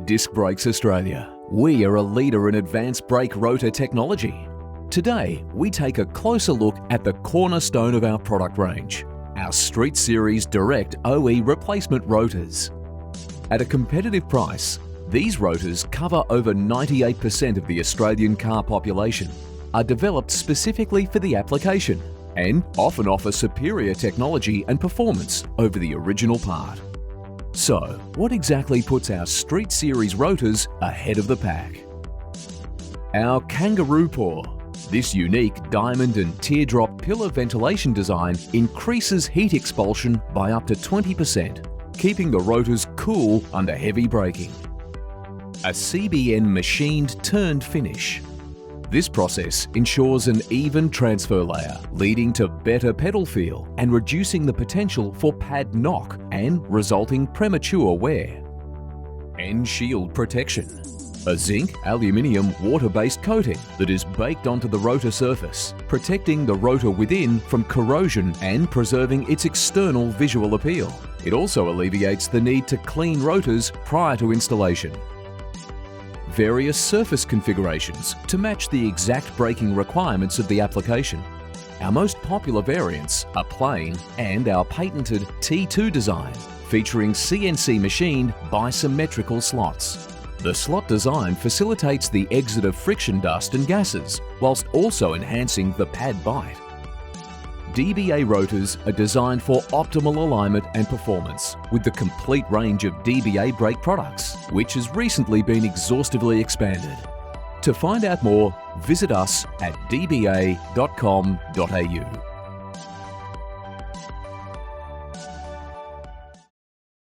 Disc Brakes Australia. We are a leader in advanced brake rotor technology. Today, we take a closer look at the cornerstone of our product range, our Street Series Direct OE replacement rotors. At a competitive price, these rotors cover over 98% of the Australian car population, are developed specifically for the application, and often offer superior technology and performance over the original part. So, what exactly puts our Street Series rotors ahead of the pack? Our Kangaroo pour. This unique diamond and teardrop pillar ventilation design increases heat expulsion by up to 20%, keeping the rotors cool under heavy braking. A CBN machined turned finish. This process ensures an even transfer layer, leading to better pedal feel and reducing the potential for pad knock and resulting premature wear. End shield protection. A zinc aluminium water-based coating that is baked onto the rotor surface, protecting the rotor within from corrosion and preserving its external visual appeal. It also alleviates the need to clean rotors prior to installation. Various surface configurations to match the exact braking requirements of the application. Our most popular variants are plain and our patented T2 design, featuring CNC machined bisymmetrical slots. The slot design facilitates the exit of friction dust and gases, whilst also enhancing the pad bite. DBA rotors are designed for optimal alignment and performance with the complete range of DBA brake products, which has recently been exhaustively expanded. To find out more, visit us at dba.com.au.